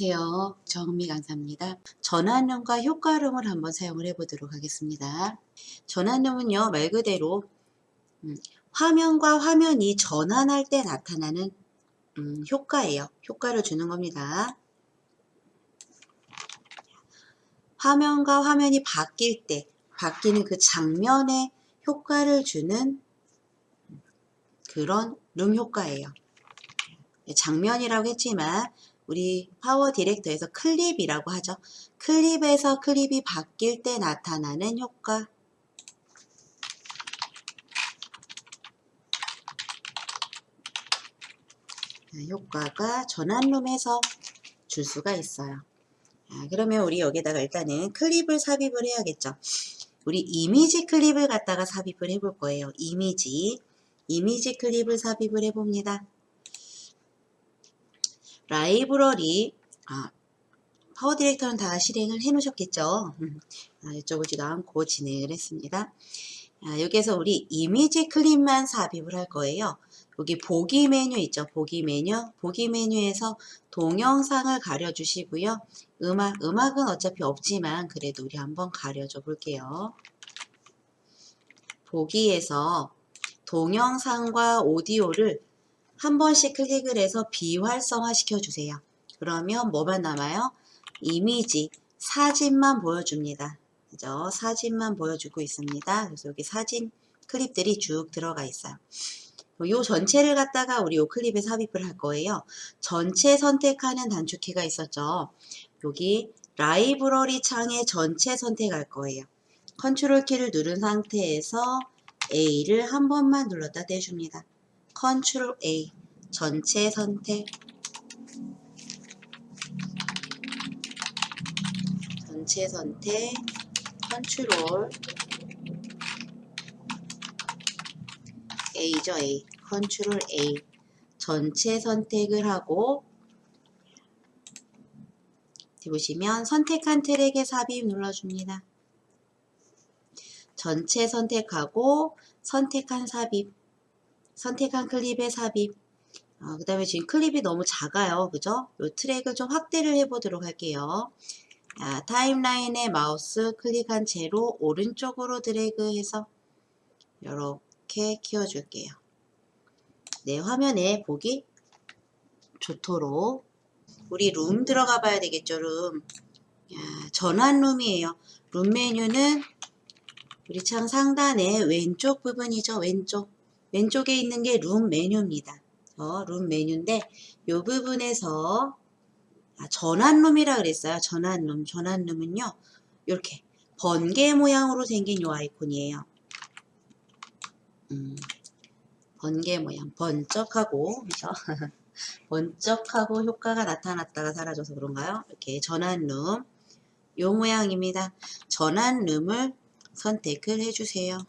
안녕하세요. 정은미 강사입니다. 전환룸과 효과룸을 한번 사용을 해보도록 하겠습니다. 전환룸은요, 말 그대로 화면과 화면이 전환할 때 나타나는 효과예요. 효과를 주는 겁니다. 화면과 화면이 바뀔 때, 바뀌는 그 장면에 효과를 주는 그런 룸 효과예요. 장면이라고 했지만 우리 파워 디렉터에서 클립이라고 하죠. 클립에서 클립이 바뀔 때 나타나는 효과. 효과가 전환룸에서 줄 수가 있어요. 그러면 우리 여기다가 일단은 클립을 삽입을 해야겠죠. 우리 이미지 클립을 갖다가 삽입을 해볼 거예요. 이미지 클립을 삽입을 해봅니다. 라이브러리, 파워 디렉터는 다 실행을 해 놓으셨겠죠. 여쭤보지도 않고 진행을 했습니다. 여기에서 우리 이미지 클립만 삽입을 할 거예요. 여기 보기 메뉴 있죠. 보기 메뉴에서 동영상을 가려주시고요. 음악은 어차피 없지만 그래도 우리 한번 가려줘 볼게요. 보기에서 동영상과 오디오를 한 번씩 클릭을 해서 비활성화 시켜주세요. 그러면 뭐만 남아요? 이미지, 사진만 보여줍니다. 그죠? 사진만 보여주고 있습니다. 그래서 여기 사진 클립들이 쭉 들어가 있어요. 요 전체를 갖다가 우리 요 클립에 삽입을 할 거예요. 전체 선택하는 단축키가 있었죠. 여기 라이브러리 창에 전체 선택할 거예요. 컨트롤 키를 누른 상태에서 A를 한 번만 눌렀다 떼줍니다. 컨트롤 A, 전체 선택. 전체 선택, 컨트롤 A죠, A. 컨트롤 A. 전체 선택을 하고, 보시면 선택한 트랙에 삽입 눌러줍니다. 전체 선택하고, 선택한 삽입, 선택한 클립에 삽입. 그 다음에 지금 클립이 너무 작아요. 그죠? 이 트랙을 좀 확대를 해보도록 할게요. 타임라인에 마우스 클릭한 채로 오른쪽으로 드래그해서 이렇게 키워줄게요. 네, 화면에 보기 좋도록. 우리 룸 들어가 봐야 되겠죠, 룸. 전환룸이에요. 룸 메뉴는 우리 창 상단에 왼쪽 부분이죠, 왼쪽에 있는 게 룸 메뉴입니다. 룸 메뉴인데 이 부분에서 전환룸이라 그랬어요. 전환룸은요 이렇게 번개 모양으로 생긴 이 아이콘이에요. 번개 모양, 번쩍하고, 그죠? 번쩍하고 효과가 나타났다가 사라져서 그런가요? 이렇게 전환룸, 요 모양입니다. 전환룸을 선택을 해주세요.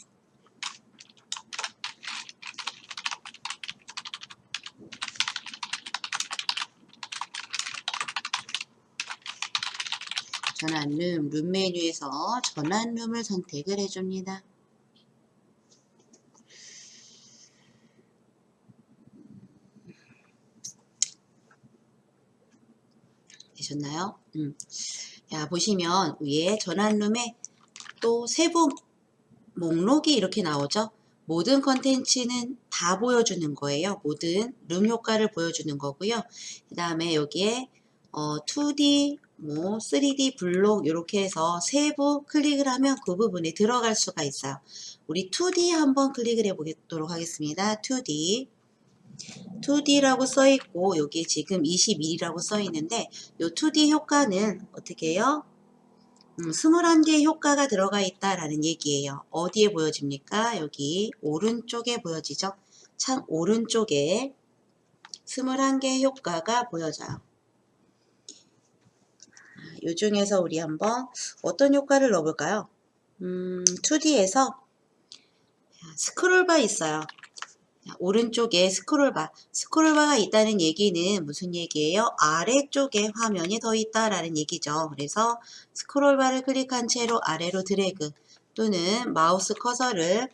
전환룸, 룸 메뉴에서 전환룸을 선택을 해줍니다. 되셨나요? 보시면 위에 전환룸에 또 세부 목록이 이렇게 나오죠. 모든 컨텐츠는 다 보여주는 거예요. 모든 룸 효과를 보여주는 거고요. 그 다음에 여기에 2D, 3D 블록 이렇게 해서 세부 클릭을 하면 그 부분에 들어갈 수가 있어요. 우리 2D 한번 클릭을 해보도록 하겠습니다. 2D라고 써있고 여기 지금 21이라고 써있는데 이 2D 효과는 어떻게 해요? 21개의 효과가 들어가 있다라는 얘기예요. 어디에 보여집니까? 여기 오른쪽에 보여지죠? 창 오른쪽에 21개의 효과가 보여져요. 이 중에서 우리 한번 어떤 효과를 넣어볼까요? 2D에서 스크롤바 있어요. 오른쪽에 스크롤바가 있다는 얘기는 무슨 얘기예요? 아래쪽에 화면이 더 있다라는 얘기죠. 그래서 스크롤바를 클릭한 채로 아래로 드래그 또는 마우스 커서를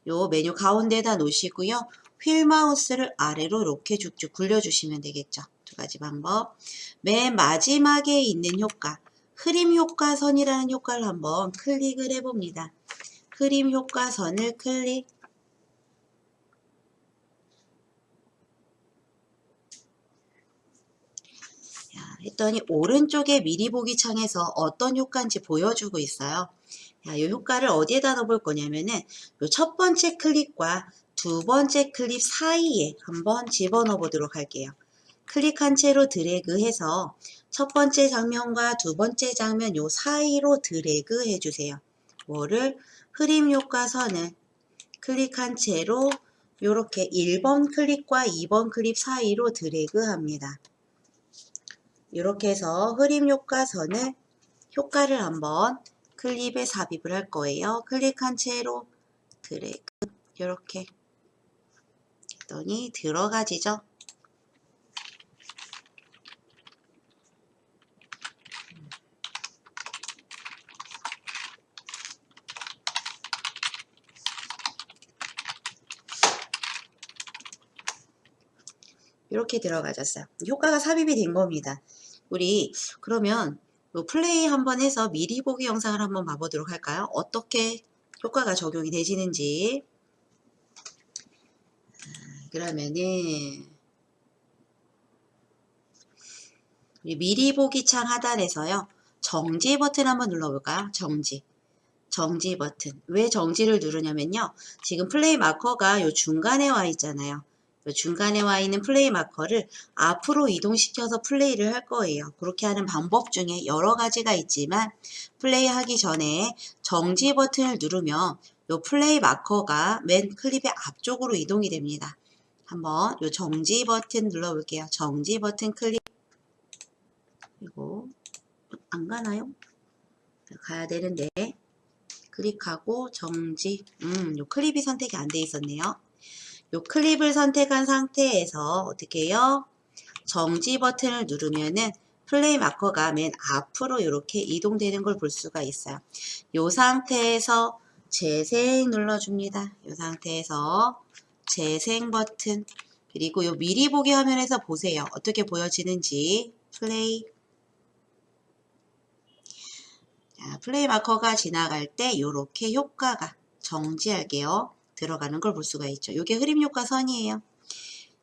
요 메뉴 가운데다 놓으시고요. 휠 마우스를 아래로 이렇게 쭉쭉 굴려주시면 되겠죠. 두 가지 방법. 맨 마지막에 있는 효과, 흐림 효과선이라는 효과를 한번 클릭을 해봅니다. 흐림 효과선을 클릭. 했더니 오른쪽에 미리 보기 창에서 어떤 효과인지 보여주고 있어요. 이 효과를 어디에다 넣어볼 거냐면은 요 첫 번째 클립과 두 번째 클립 사이에 한번 집어넣어 보도록 할게요. 클릭한 채로 드래그해서 첫 번째 장면과 두 번째 장면 요 사이로 드래그 해주세요. 뭐를? 흐림 효과선을 클릭한 채로 요렇게 1번 클립과 2번 클립 사이로 드래그 합니다. 이렇게 해서 흐림 효과선을 효과를 한번 클립에 삽입을 할 거예요. 클릭한 채로 드래그 이렇게 했더니 들어가지죠. 이렇게 들어가졌어요. 효과가 삽입이 된 겁니다. 우리 그러면 플레이 한번 해서 미리 보기 영상을 한번 봐보도록 할까요? 어떻게 효과가 적용이 되시는지. 그러면은 우리 미리 보기 창 하단에서요. 정지 버튼 한번 눌러볼까요? 정지 버튼. 왜 정지를 누르냐면요. 지금 플레이 마커가 요 중간에 와 있잖아요. 요 중간에 와 있는 플레이 마커를 앞으로 이동시켜서 플레이를 할 거예요. 그렇게 하는 방법 중에 여러 가지가 있지만 플레이 하기 전에 정지 버튼을 누르면 요 플레이 마커가 맨 클립의 앞쪽으로 이동이 됩니다. 한번 요 정지 버튼 눌러볼게요. 정지 버튼 클릭. 그리고 안 가나요? 가야 되는데 클릭하고 정지. 요 클립이 선택이 안 돼 있었네요. 요 클립을 선택한 상태에서 어떻게 해요? 정지 버튼을 누르면은 플레이 마커가 맨 앞으로 이렇게 이동되는 걸 볼 수가 있어요. 요 상태에서 재생 눌러줍니다. 요 상태에서 재생 버튼. 그리고 요 미리 보기 화면에서 보세요. 어떻게 보여지는지. 플레이. 자, 플레이 마커가 지나갈 때 이렇게 효과가 정지할게요. 들어가는 걸 볼 수가 있죠. 이게 흐림 효과 선이에요.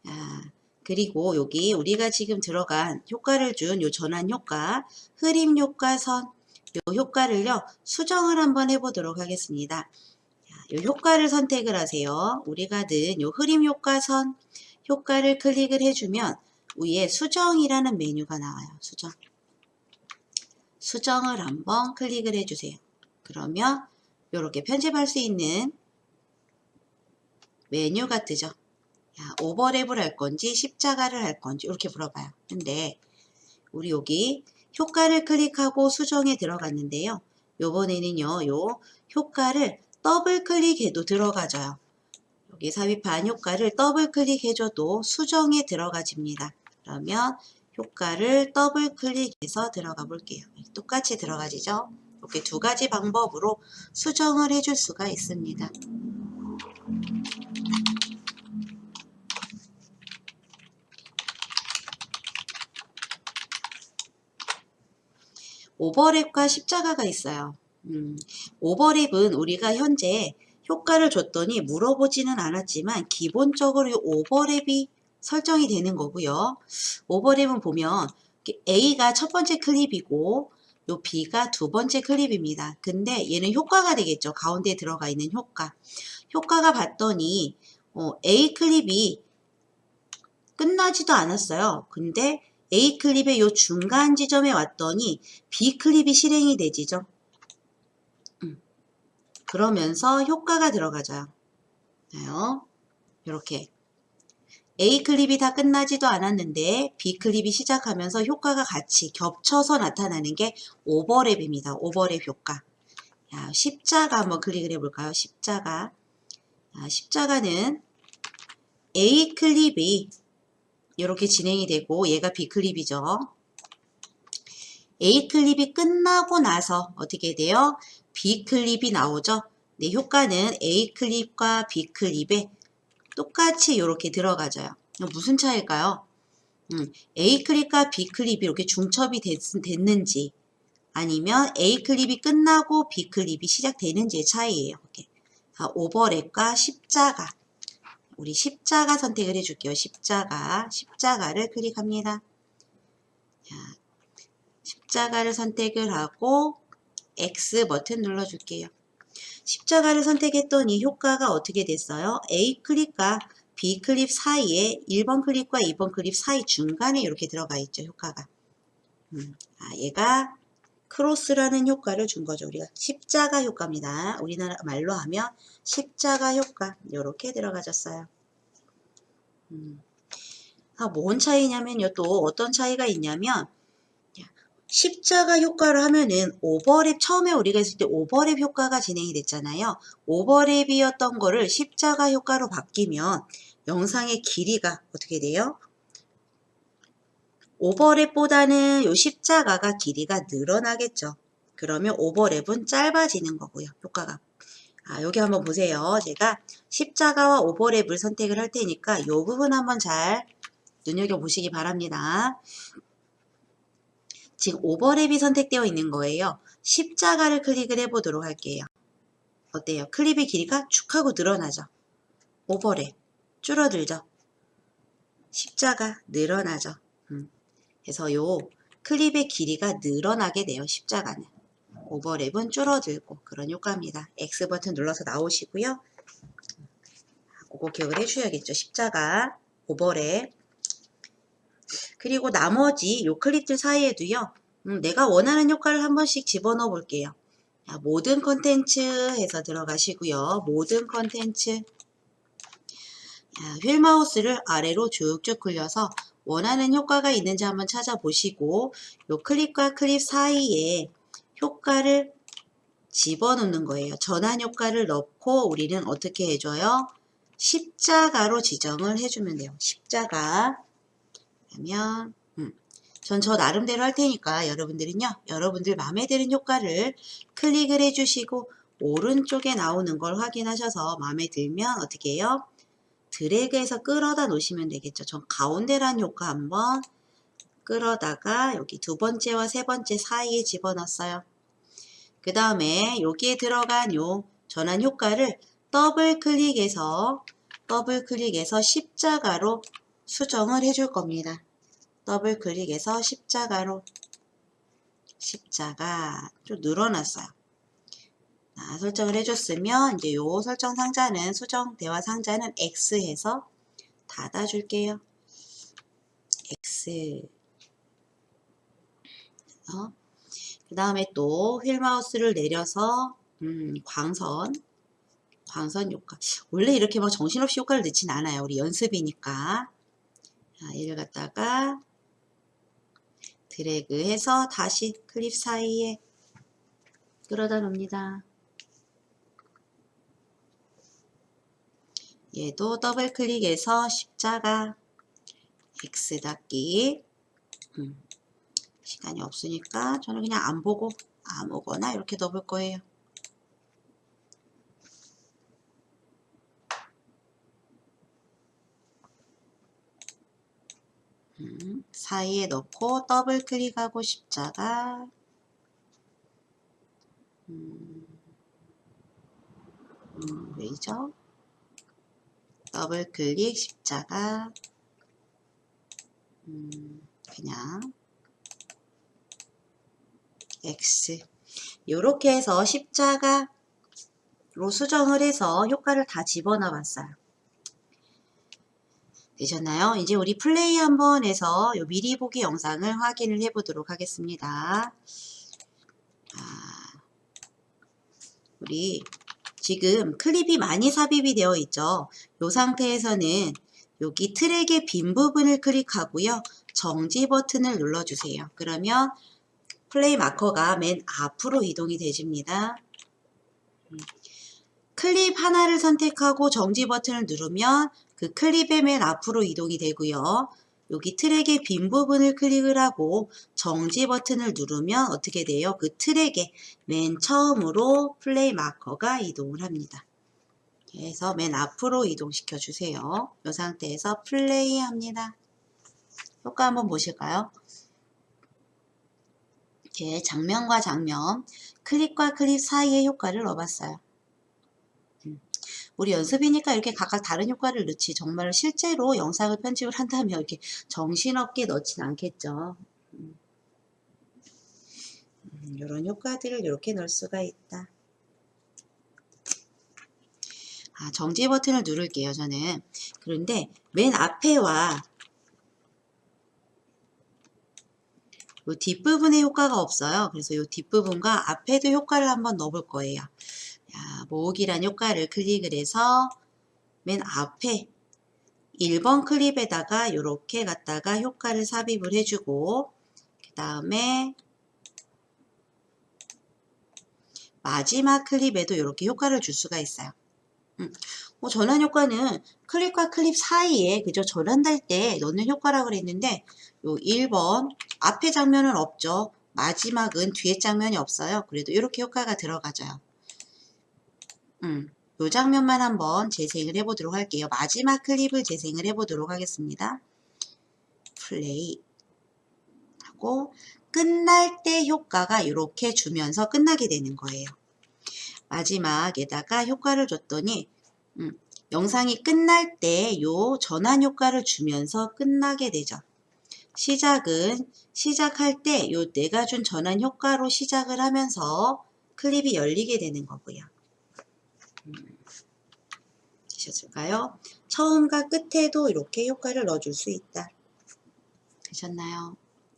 자, 그리고 여기 우리가 지금 들어간 효과를 준 요 전환 효과, 흐림 효과 선, 요 효과를요 수정을 한번 해보도록 하겠습니다. 자, 요 효과를 선택을 하세요. 우리가 든 요 흐림 효과 선 효과를 클릭을 해주면 위에 수정이라는 메뉴가 나와요. 수정을 한번 클릭을 해주세요. 그러면 이렇게 편집할 수 있는 메뉴가 뜨죠. 오버랩을 할 건지 십자가를 할 건지 이렇게 물어봐요. 근데 우리 여기 효과를 클릭하고 수정에 들어갔는데요. 요번에는요. 요 효과를 더블 클릭해도 들어가져요. 여기 삽입한 효과를 더블 클릭해줘도 수정에 들어가집니다. 그러면 효과를 더블 클릭해서 들어가 볼게요. 똑같이 들어가지죠. 이렇게 두 가지 방법으로 수정을 해줄 수가 있습니다. 오버랩과 십자가가 있어요. 오버랩은 우리가 현재 효과를 줬더니 물어보지는 않았지만 기본적으로 오버랩이 설정이 되는 거고요. 오버랩은 보면 A가 첫 번째 클립이고 요 B가 두 번째 클립입니다. 근데 얘는 효과가 되겠죠. 가운데에 들어가 있는 효과. 효과가 봤더니 A 클립이 끝나지도 않았어요. 근데 A 클립의 요 중간 지점에 왔더니 B 클립이 실행이 되지죠. 그러면서 효과가 들어가져요. 이렇게 A 클립이 다 끝나지도 않았는데 B 클립이 시작하면서 효과가 같이 겹쳐서 나타나는 게 오버랩입니다. 오버랩 효과. 십자가 한번 클릭을 해볼까요? 십자가. 십자가는 A 클립이 이렇게 진행이 되고 얘가 B 클립이죠. A 클립이 끝나고 나서 어떻게 돼요? B 클립이 나오죠. 네, 효과는 A 클립과 B 클립에 똑같이 이렇게 들어가져요. 무슨 차이일까요? A 클립과 B 클립이 이렇게 중첩이 됐는지 아니면 A 클립이 끝나고 B 클립이 시작되는지의 차이예요. 오버랩과 십자가. 우리 십자가 선택을 해줄게요. 십자가를 클릭합니다. 자, 십자가를 선택을 하고 X 버튼 눌러줄게요. 십자가를 선택했더니 효과가 어떻게 됐어요? A 클립과 B 클립 사이에 1번 클립과 2번 클립 사이 중간에 이렇게 들어가 있죠. 효과가. 얘가 크로스라는 효과를 준 거죠. 우리가 십자가 효과입니다. 우리나라 말로 하면 십자가 효과 이렇게 들어가졌어요. 뭔 차이냐면요. 또 어떤 차이가 있냐면 십자가 효과를 하면은 오버랩 처음에 우리가 했을 때 오버랩 효과가 진행이 됐잖아요. 오버랩이었던 거를 십자가 효과로 바뀌면 영상의 길이가 어떻게 돼요? 오버랩보다는 요 십자가가 길이가 늘어나겠죠. 그러면 오버랩은 짧아지는 거고요. 효과가. 여기 한번 보세요. 제가 십자가와 오버랩을 선택을 할 테니까 요 부분 한번 잘 눈여겨보시기 바랍니다. 지금 오버랩이 선택되어 있는 거예요. 십자가를 클릭을 해보도록 할게요. 어때요? 클립의 길이가 축 하고 늘어나죠. 오버랩 줄어들죠. 십자가 늘어나죠. 그래서 요 클립의 길이가 늘어나게 돼요. 십자가는. 오버랩은 줄어들고 그런 효과입니다. X 버튼 눌러서 나오시고요. 그거 기억을 해주셔야겠죠. 십자가, 오버랩. 그리고 나머지 요 클립들 사이에도요. 내가 원하는 효과를 한 번씩 집어넣어 볼게요. 모든 컨텐츠 해서 들어가시고요. 모든 컨텐츠. 휠 마우스를 아래로 쭉쭉 굴려서 원하는 효과가 있는지 한번 찾아보시고 요 클립과 클립 사이에 효과를 집어넣는 거예요. 전환 효과를 넣고 우리는 어떻게 해줘요? 십자가로 지정을 해주면 돼요. 십자가. 그러면 전 저 나름대로 할 테니까 여러분들은요. 여러분들 마음에 드는 효과를 클릭을 해주시고 오른쪽에 나오는 걸 확인하셔서 마음에 들면 어떻게 해요? 드래그해서 끌어다 놓으시면 되겠죠. 전 가운데라는 효과 한번 끌어다가 여기 두 번째와 세 번째 사이에 집어넣었어요. 그 다음에 여기에 들어간 요 전환 효과를 더블 클릭해서 십자가로 수정을 해줄 겁니다. 더블 클릭해서 십자가로 십자가 좀 늘어났어요. 설정을 해줬으면 이제 요 설정 상자는 수정 대화 상자는 X 해서 닫아줄게요. X. 그 다음에 또 휠 마우스를 내려서 광선 효과. 원래 이렇게 막 정신없이 효과를 넣진 않아요. 우리 연습이니까. 얘를 갖다가 드래그해서 다시 클립 사이에 끌어다 놉니다. 얘도 더블 클릭해서 십자가 X 닫기. 시간이 없으니까 저는 그냥 안 보고 아무거나 이렇게 넣을 거예요. 사이에 넣고 더블 클릭하고 십자가. 왜죠? 더블 클릭 십자가. 그냥 X. 이렇게 해서 십자가로 수정을 해서 효과를 다 집어넣어 봤어요. 되셨나요? 이제 우리 플레이 한번 해서 요 미리 보기 영상을 확인을 해 보도록 하겠습니다. 우리 지금 클립이 많이 삽입이 되어 있죠. 이 상태에서는 여기 트랙의 빈 부분을 클릭하고요. 정지 버튼을 눌러주세요. 그러면 플레이 마커가 맨 앞으로 이동이 되집니다. 클립 하나를 선택하고 정지 버튼을 누르면 그 클립의 맨 앞으로 이동이 되고요. 여기 트랙의 빈 부분을 클릭을 하고 정지 버튼을 누르면 어떻게 돼요? 그 트랙의 맨 처음으로 플레이 마커가 이동을 합니다. 그래서 맨 앞으로 이동시켜 주세요. 이 상태에서 플레이 합니다. 효과 한번 보실까요? 이렇게 장면과 장면, 클립과 클립 사이의 효과를 넣어봤어요. 우리 연습이니까 이렇게 각각 다른 효과를 넣지 정말 실제로 영상을 편집을 한다면 이렇게 정신없게 넣진 않겠죠. 이런 효과들을 이렇게 넣을 수가 있다. 정지 버튼을 누를게요, 저는. 그런데 맨 앞에와 이 뒷부분에 효과가 없어요. 그래서 이 뒷부분과 앞에도 효과를 한번 넣어볼 거예요. 모으기란 효과를 클릭을 해서 맨 앞에 1번 클립에다가 이렇게 갖다가 효과를 삽입을 해주고 그 다음에 마지막 클립에도 이렇게 효과를 줄 수가 있어요. 전환 효과는 클립과 클립 사이에 그저 전환될 때 넣는 효과라고 그랬는데 요 1번 앞에 장면은 없죠. 마지막은 뒤에 장면이 없어요. 그래도 이렇게 효과가 들어가져요. 요 장면만 한번 재생을 해보도록 할게요. 마지막 클립을 재생을 해보도록 하겠습니다. 플레이 하고 끝날 때 효과가 이렇게 주면서 끝나게 되는 거예요. 마지막에다가 효과를 줬더니 영상이 끝날 때 요 전환 효과를 주면서 끝나게 되죠. 시작은 시작할 때 요 내가 준 전환 효과로 시작을 하면서 클립이 열리게 되는 거고요. 되셨을까요? 처음과 끝에도 이렇게 효과를 넣어줄 수 있다. 되셨나요?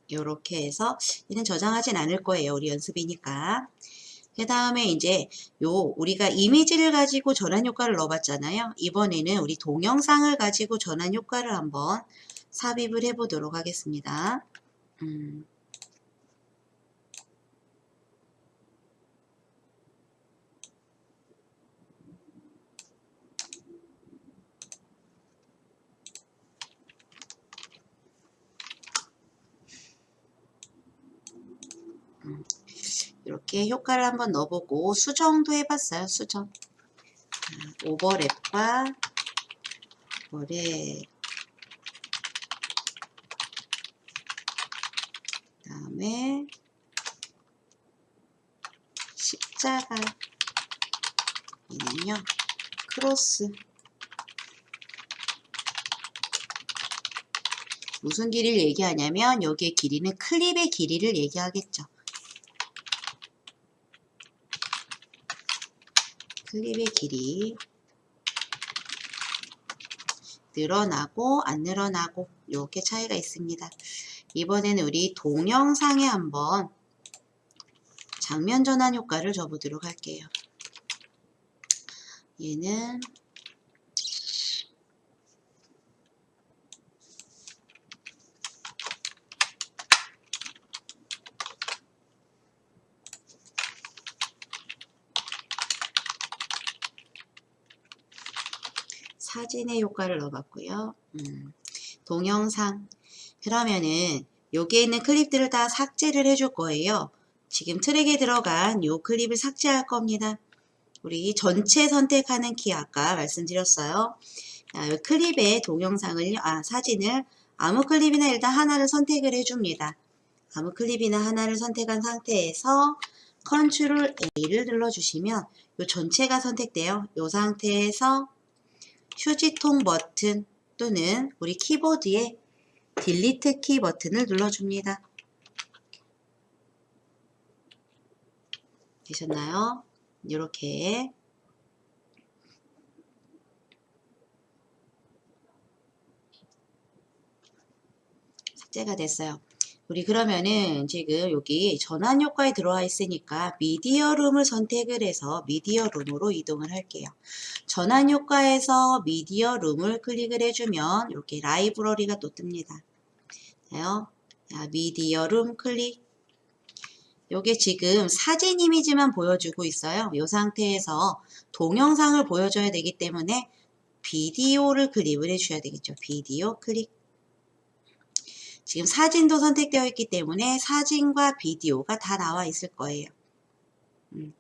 이렇게 해서 얘는 저장하진 않을 거예요. 우리 연습이니까. 그 다음에 이제 우리가 이미지를 가지고 전환 효과를 넣어봤잖아요. 이번에는 우리 동영상을 가지고 전환 효과를 한번 삽입을 해보도록 하겠습니다. 이렇게 효과를 한번 넣어보고 수정도 해봤어요. 수정. 오버랩과 오버랩. 그 다음에 십자가. 얘는요. 크로스. 무슨 길이를 얘기하냐면 여기의 길이는 클립의 길이를 얘기하겠죠. 클립의 길이 늘어나고 안 늘어나고 이렇게 차이가 있습니다. 이번에는 우리 동영상에 한번 장면 전환 효과를 줘보도록 할게요. 얘는 사진의 효과를 넣어봤고요. 동영상. 그러면은 여기에 있는 클립들을 다 삭제를 해줄 거예요. 지금 트랙에 들어간 요 클립을 삭제할 겁니다. 우리 전체 선택하는 키 아까 말씀드렸어요. 클립의 동영상을, 사진을 아무 클립이나 일단 하나를 선택을 해줍니다. 아무 클립이나 하나를 선택한 상태에서 컨트롤 A를 눌러주시면 요 전체가 선택돼요. 요 상태에서 휴지통 버튼 또는 우리 키보드에 딜리트 키 버튼을 눌러줍니다. 되셨나요? 이렇게 삭제가 됐어요. 우리 그러면은 지금 여기 전환 효과에 들어와 있으니까 미디어 룸을 선택을 해서 미디어 룸으로 이동을 할게요. 전환 효과에서 미디어 룸을 클릭을 해주면 이렇게 라이브러리가 또 뜹니다. 미디어 룸 클릭. 요게 지금 사진 이미지만 보여주고 있어요. 이 상태에서 동영상을 보여줘야 되기 때문에 비디오를 클릭을 해주셔야 되겠죠. 비디오 클릭. 지금 사진도 선택되어 있기 때문에 사진과 비디오가 다 나와 있을 거예요.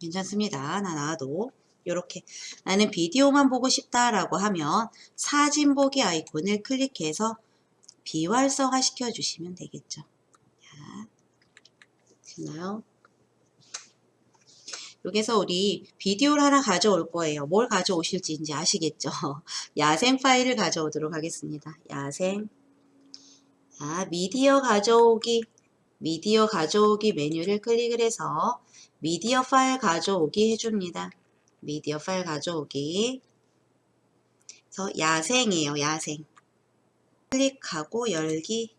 괜찮습니다. 나 나와도 이렇게 나는 비디오만 보고 싶다라고 하면 사진 보기 아이콘을 클릭해서 비활성화 시켜주시면 되겠죠. 자, 됐나요? 여기서 우리 비디오를 하나 가져올 거예요. 뭘 가져오실지 이제 아시겠죠? 야생 파일을 가져오도록 하겠습니다. 야생. 자, 미디어 가져오기 메뉴를 클릭을 해서 미디어 파일 가져오기 해줍니다. 미디어 파일 가져오기. 그래서 야생이에요. 야생. 클릭하고 열기.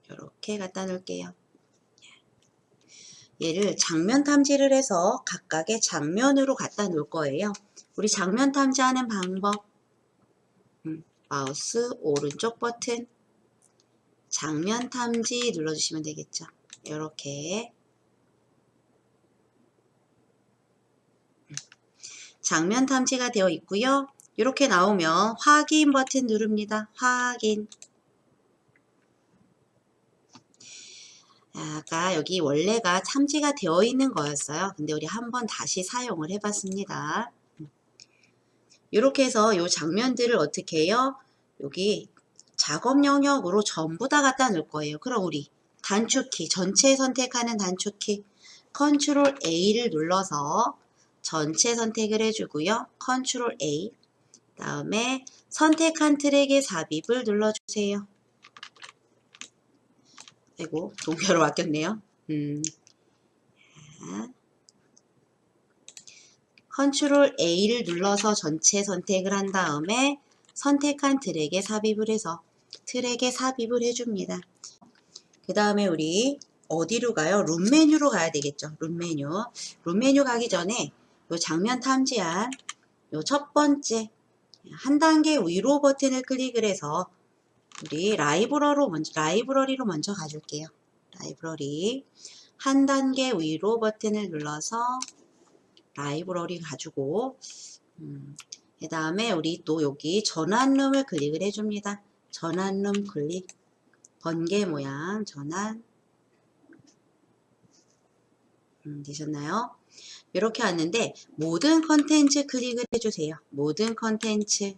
이렇게 갖다 놓을게요. 얘를 장면 탐지를 해서 각각의 장면으로 갖다 놓을 거예요. 우리 장면 탐지하는 방법. 마우스 오른쪽 버튼 장면 탐지 눌러주시면 되겠죠. 이렇게 장면 탐지가 되어 있고요. 이렇게 나오면 확인 버튼 누릅니다. 확인. 아까 여기 원래가 탐지가 되어 있는 거였어요. 근데 우리 한번 다시 사용을 해봤습니다. 이렇게 해서 이 장면들을 어떻게 해요? 여기 작업 영역으로 전부 다 갖다 놓을 거예요. 그럼 우리 단축키, 전체 선택하는 단축키 컨트롤 A를 눌러서 전체 선택을 해주고요. 컨트롤 A 다음에 선택한 트랙의 삽입을 눌러주세요. 아이고 동표로 바뀌었네요. 컨트롤 A를 눌러서 전체 선택을 한 다음에 선택한 트랙에 삽입을 해서 트랙에 삽입을 해줍니다. 그 다음에 우리 어디로 가요? 룸 메뉴로 가야 되겠죠. 룸 메뉴. 룸 메뉴 가기 전에 요 장면 탐지한 요 첫 번째 한 단계 위로 버튼을 클릭을 해서 우리 라이브러리로 먼저 가줄게요. 라이브러리 한 단계 위로 버튼을 눌러서 라이브러리 가지고 그 다음에 우리 또 여기 전환룸을 클릭을 해줍니다. 전환룸 클릭 번개 모양 전환 되셨나요? 이렇게 왔는데 모든 컨텐츠 클릭을 해주세요. 모든 컨텐츠를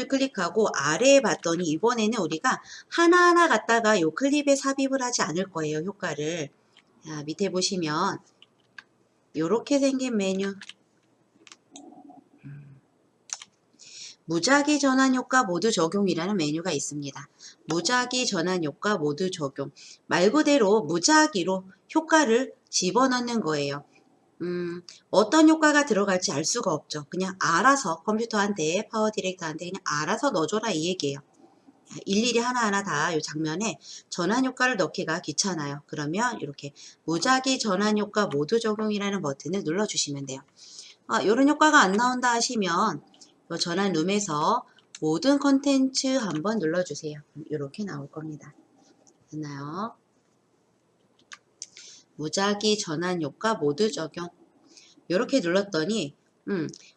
클릭하고 아래에 봤더니 이번에는 우리가 하나하나 갖다가 요 클립에 삽입을 하지 않을 거예요. 효과를. 자, 밑에 보시면 이렇게 생긴 메뉴 무작위 전환 효과 모두 적용이라는 메뉴가 있습니다. 무작위 전환 효과 모두 적용. 말 그대로 무작위로 효과를 집어넣는 거예요. 어떤 효과가 들어갈지 알 수가 없죠. 그냥 알아서 컴퓨터한테 파워 디렉터한테 그냥 알아서 넣어줘라 이 얘기예요. 일일이 하나하나 다 이 장면에 전환 효과를 넣기가 귀찮아요. 그러면 이렇게 무작위 전환 효과 모두 적용이라는 버튼을 눌러주시면 돼요. 이런 효과가 안 나온다 하시면 이 전환 룸에서 모든 컨텐츠 한번 눌러주세요. 이렇게 나올 겁니다. 됐나요? 무작위 전환 효과 모두 적용. 이렇게 눌렀더니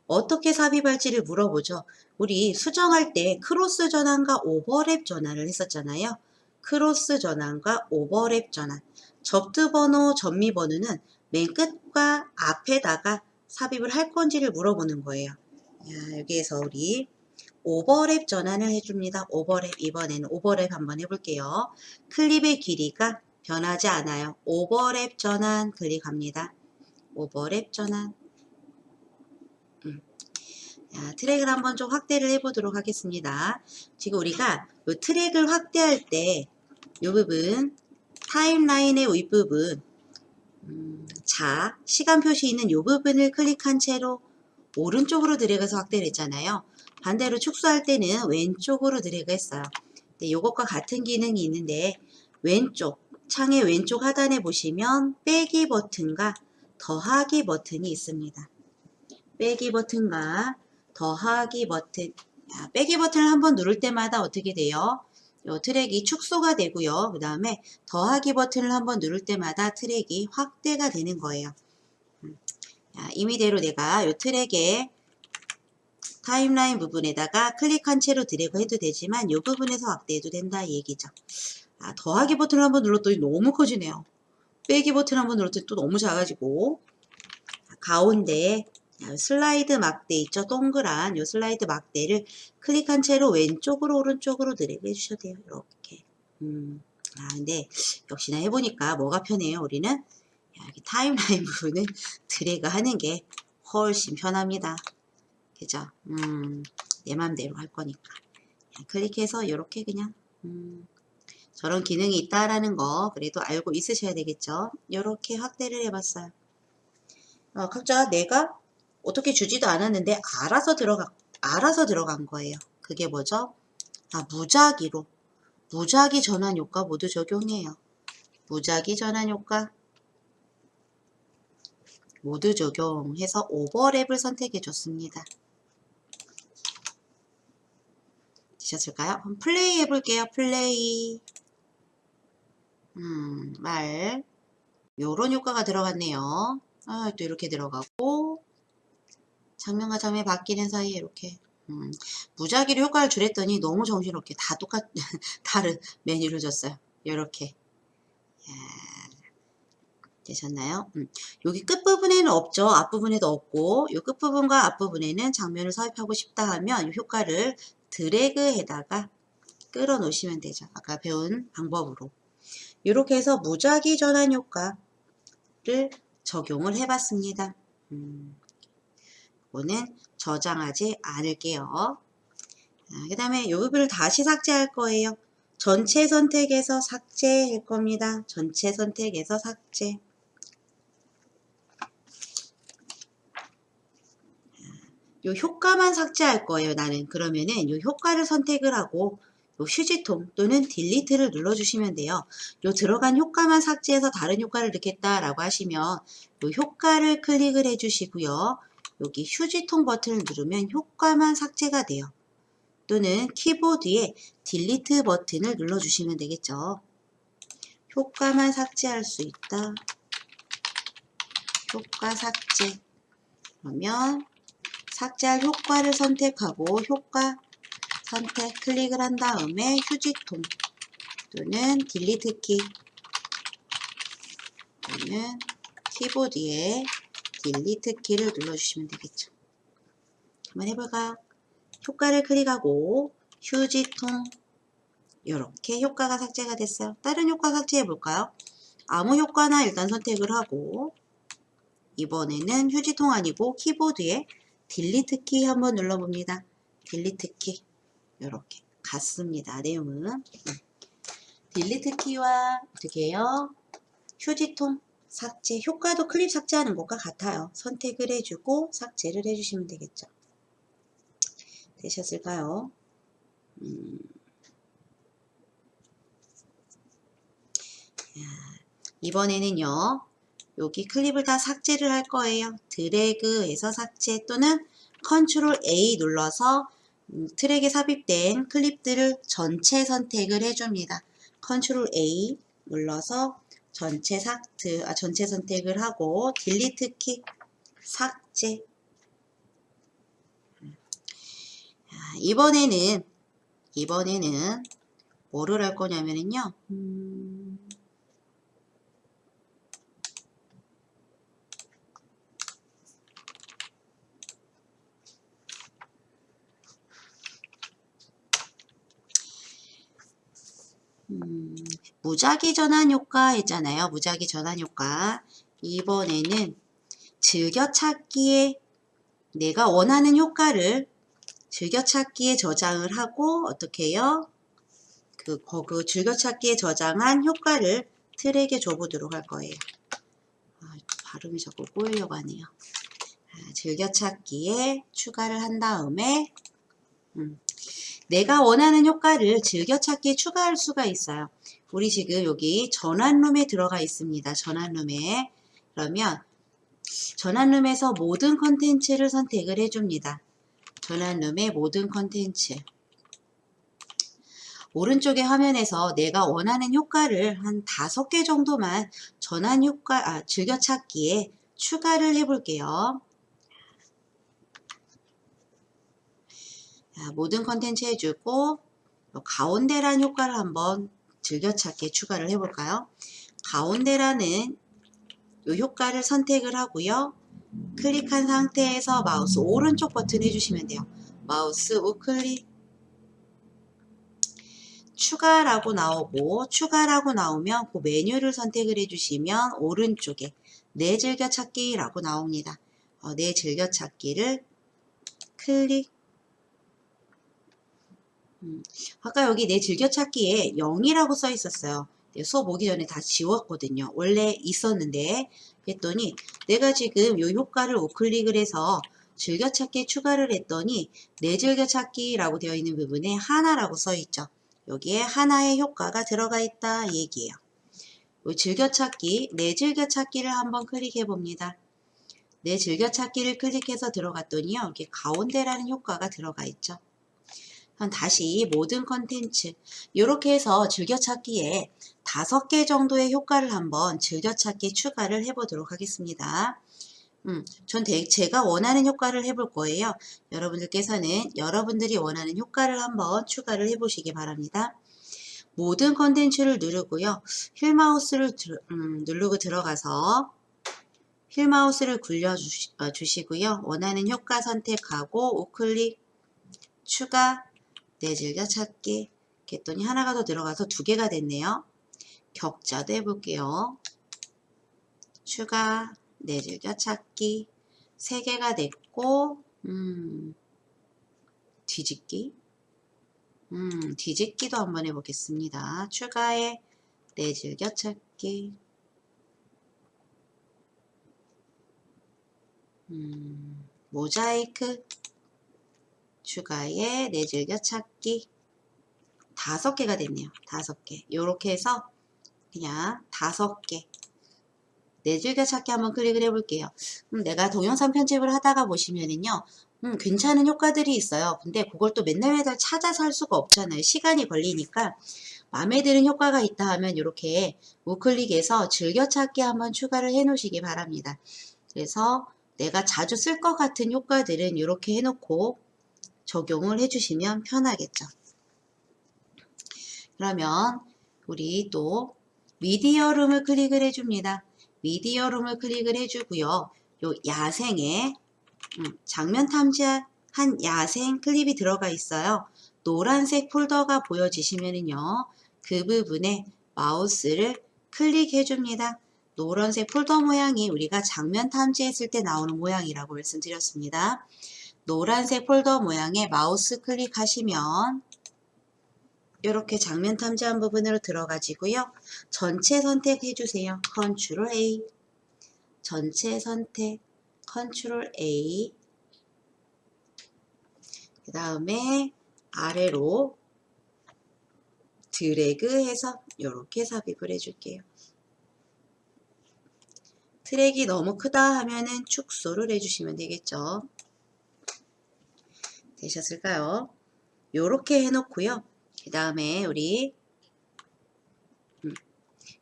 어떻게 삽입할지를 물어보죠. 우리 수정할 때 크로스 전환과 오버랩 전환을 했었잖아요. 크로스 전환과 오버랩 전환. 접두 번호, 접미 번호는 맨 끝과 앞에다가 삽입을 할 건지를 물어보는 거예요. 자, 여기에서 우리 오버랩 전환을 해줍니다. 오버랩 이번에는 오버랩 한번 해볼게요. 클립의 길이가 변하지 않아요. 오버랩 전환 클릭합니다. 오버랩 전환. 자, 트랙을 한번 좀 확대를 해보도록 하겠습니다. 지금 우리가 이 트랙을 확대할 때 이 부분 타임라인의 윗부분 시간 표시 있는 이 부분을 클릭한 채로 오른쪽으로 드래그해서 확대를 했잖아요. 반대로 축소할 때는 왼쪽으로 드래그 했어요. 이것과 같은 기능이 있는데 창의 왼쪽 하단에 보시면 빼기 버튼과 더하기 버튼이 있습니다. 빼기 버튼과 더하기 버튼. 빼기 버튼을 한번 누를 때마다 어떻게 돼요? 요 트랙이 축소가 되고요. 그 다음에 더하기 버튼을 한번 누를 때마다 트랙이 확대가 되는 거예요. 임의대로 내가 요 트랙의 타임라인 부분에다가 클릭한 채로 드래그 해도 되지만 이 부분에서 확대해도 된다 이 얘기죠. 더하기 버튼을 한번 눌렀더니 너무 커지네요. 빼기 버튼 한번 눌렀더니 또 너무 작아지고 가운데 슬라이드 막대 있죠? 동그란 요 슬라이드 막대를 클릭한 채로 왼쪽으로 오른쪽으로 드래그 해주셔도 돼요. 이렇게. 근데 역시나 해보니까 뭐가 편해요? 우리는 여기 타임라인 부분은 드래그 하는 게 훨씬 편합니다. 그죠? 내 맘대로 할 거니까. 클릭해서 이렇게 그냥 저런 기능이 있다라는 거 그래도 알고 있으셔야 되겠죠? 이렇게 확대를 해봤어요. 각자 내가 어떻게 주지도 않았는데 알아서 들어간 거예요. 그게 뭐죠? 무작위 전환 효과 모두 적용해요. 무작위 전환 효과 모두 적용해서 오버랩을 선택해 줬습니다. 되셨을까요? 그럼 플레이 해볼게요. 플레이. 요런 효과가 들어갔네요. 또 이렇게 들어가고 장면과 장면 바뀌는 사이에 이렇게 무작위로 효과를 주랬더니 너무 정신없게 다 다른 메뉴를 줬어요. 이렇게 되셨나요? 여기 끝부분에는 없죠. 앞부분에도 없고 요 끝부분과 앞부분에는 장면을 삽입하고 싶다 하면 이 효과를 드래그에다가 끌어 놓으시면 되죠. 아까 배운 방법으로. 이렇게 해서 무작위 전환 효과를 적용을 해봤습니다. 이거는 저장하지 않을게요. 그 다음에 이 부분을 다시 삭제할 거예요. 전체 선택에서 삭제할 겁니다. 전체 선택에서 삭제. 요 효과만 삭제할 거예요. 나는 그러면은 요 효과를 선택을 하고 요 휴지통 또는 딜리트를 눌러주시면 돼요. 요 들어간 효과만 삭제해서 다른 효과를 넣겠다라고 하시면 요 효과를 클릭을 해주시고요. 여기 휴지통 버튼을 누르면 효과만 삭제가 돼요. 또는 키보드에 딜리트 버튼을 눌러주시면 되겠죠. 효과만 삭제할 수 있다. 효과 삭제. 그러면 삭제할 효과를 선택하고 효과 선택 클릭을 한 다음에 휴지통 또는 딜리트 키 또는 키보드에 딜리트 키를 눌러주시면 되겠죠. 한번 해볼까요? 효과를 클릭하고 휴지통 이렇게 효과가 삭제가 됐어요. 다른 효과 삭제해 볼까요? 아무 효과나 일단 선택을 하고 이번에는 휴지통 아니고 키보드에 딜리트 키 한번 눌러봅니다. 딜리트 키 이렇게 같습니다. 내용은 딜리트 키와 어떻게 해요? 휴지통 삭제 효과도 클립 삭제하는 것과 같아요. 선택을 해주고 삭제를 해주시면 되겠죠. 되셨을까요? 이번에는요. 여기 클립을 다 삭제를 할 거예요. 드래그해서 삭제 또는 컨트롤 A 눌러서 트랙에 삽입된 클립들을 전체 선택을 해줍니다. 컨트롤 A 눌러서 전체 선택을 하고 딜리트 키 삭제. 이번에는 뭐를 할 거냐면요. 무작위 전환 효과 했잖아요. 무작위 전환 효과. 이번에는 즐겨찾기에 내가 원하는 효과를 즐겨찾기에 저장을 하고 어떻게 해요? 그 즐겨찾기에 저장한 효과를 트랙에 줘보도록 할 거예요. 발음이 자꾸 꼬이려고 하네요. 즐겨찾기에 추가를 한 다음에 내가 원하는 효과를 즐겨찾기에 추가할 수가 있어요. 우리 지금 여기 전환룸에 들어가 있습니다. 전환룸에. 그러면 전환룸에서 모든 컨텐츠를 선택을 해줍니다. 전환룸의 모든 컨텐츠. 오른쪽의 화면에서 내가 원하는 효과를 한 5개 정도만 즐겨찾기에 추가를 해볼게요. 모든 컨텐츠 해주고 가운데란 효과를 한번 즐겨찾기에 추가를 해볼까요? 가운데라는 이 효과를 선택을 하고요. 클릭한 상태에서 마우스 오른쪽 버튼 해주시면 돼요. 마우스 우클릭 추가라고 나오고 추가라고 나오면 그 메뉴를 선택을 해주시면 오른쪽에 내 즐겨찾기라고 나옵니다. 내 즐겨찾기를 클릭 아까 여기 내 즐겨찾기에 0이라고 써 있었어요. 수업 오기 전에 다 지웠거든요. 원래 있었는데 그랬더니 내가 지금 이 효과를 우클릭을 해서 즐겨찾기에 추가를 했더니 내 즐겨찾기라고 되어 있는 부분에 하나라고 써 있죠. 여기에 하나의 효과가 들어가 있다 얘기예요. 이 즐겨찾기, 내 즐겨찾기를 한번 클릭해 봅니다. 내 즐겨찾기를 클릭해서 들어갔더니요. 이렇게 가운데라는 효과가 들어가 있죠. 다시 모든 컨텐츠 이렇게 해서 즐겨찾기에 5개 정도의 효과를 한번 즐겨찾기 추가를 해보도록 하겠습니다. 제가 원하는 효과를 해볼 거예요. 여러분들께서는 여러분들이 원하는 효과를 한번 추가를 해보시기 바랍니다. 모든 컨텐츠를 누르고요. 휠 마우스를 누르고 들어가서 휠 마우스를 굴려주시고요. 원하는 효과 선택하고 우클릭 추가 내 즐겨찾기 했더니 하나가 더 들어가서 2개가 됐네요. 격자도 해볼게요. 추가 내 즐겨찾기 3개가 됐고 뒤집기 뒤집기도 한번 해보겠습니다. 추가에 내 즐겨찾기 모자이크 추가에 내 즐겨찾기 5개가 됐네요. 5개. 요렇게 해서 그냥 5개. 내 즐겨찾기 한번 클릭을 해볼게요. 내가 동영상 편집을 하다가 보시면은요. 괜찮은 효과들이 있어요. 근데 그걸 또 맨날 찾아서 할 수가 없잖아요. 시간이 걸리니까 마음에 드는 효과가 있다 하면 이렇게 우클릭해서 즐겨찾기 한번 추가를 해 놓으시기 바랍니다. 그래서 내가 자주 쓸 것 같은 효과들은 이렇게 해놓고 적용을 해주시면 편하겠죠. 그러면 우리 또 미디어룸을 클릭을 해줍니다. 미디어룸을 클릭을 해주고요. 요 야생에 장면 탐지한 야생 클립이 들어가 있어요. 노란색 폴더가 보여지시면은요. 그 부분에 마우스를 클릭해 줍니다. 노란색 폴더 모양이 우리가 장면 탐지했을 때 나오는 모양이라고 말씀드렸습니다. 노란색 폴더 모양에 마우스 클릭하시면 이렇게 장면 탐지한 부분으로 들어가지고요. 전체 선택해 주세요. 컨트롤 A. 전체 선택. 컨트롤 A. 그 다음에 아래로 드래그해서 이렇게 삽입을 해줄게요. 트랙이 너무 크다 하면은 축소를 해주시면 되겠죠. 되셨을까요? 요렇게 해놓고요. 그 다음에 우리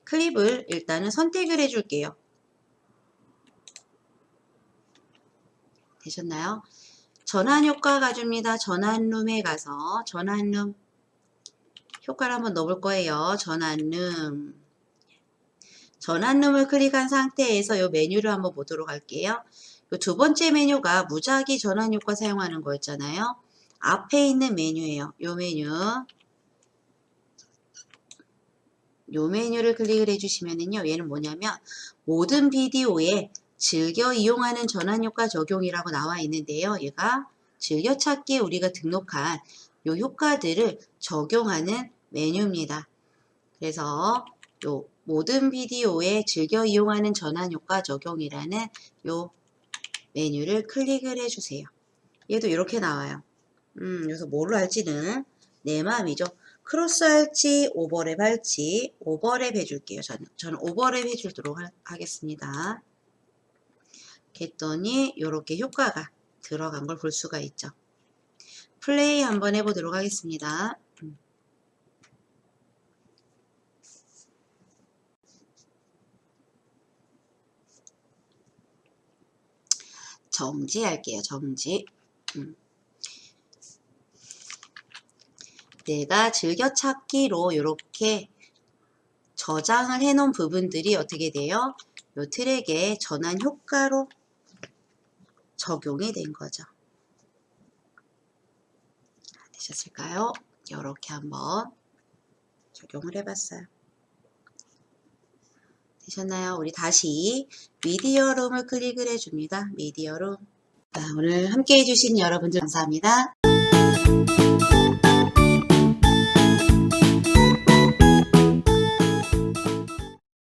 클립을 일단은 선택을 해줄게요. 되셨나요? 전환 효과 가줍니다. 전환룸에 가서 전환룸 효과를 한번 넣어볼 거예요. 전환룸. 전환룸을 클릭한 상태에서 이 메뉴를 한번 보도록 할게요. 이 2번째 메뉴가 무작위 전환 효과 사용하는 거였잖아요. 앞에 있는 메뉴예요. 이 메뉴. 이 메뉴를 클릭을 해주시면은요. 얘는 뭐냐면 모든 비디오에 즐겨 이용하는 전환 효과 적용이라고 나와 있는데요. 얘가 즐겨찾기에 우리가 등록한 이 효과들을 적용하는 메뉴입니다. 그래서 요 모든 비디오에 즐겨 이용하는 전환 효과 적용이라는 요 메뉴를 클릭을 해주세요. 얘도 이렇게 나와요. 그래서 뭐로 할지는 내 마음이죠. 크로스 할지 오버랩 할지 오버랩 해줄게요. 저는 오버랩 해주도록 하겠습니다. 했더니 이렇게 효과가 들어간 걸 볼 수가 있죠. 플레이 한번 해보도록 하겠습니다. 정지할게요. 정지. 내가 즐겨찾기로 이렇게 저장을 해놓은 부분들이 어떻게 돼요? 이 트랙의 전환 효과로 적용이 된 거죠. 되셨을까요? 이렇게 한번 적용을 해봤어요. 되셨나요? 우리 다시 미디어룸을 클릭을 해줍니다. 미디어룸. 오늘 함께 해주신 여러분들 감사합니다.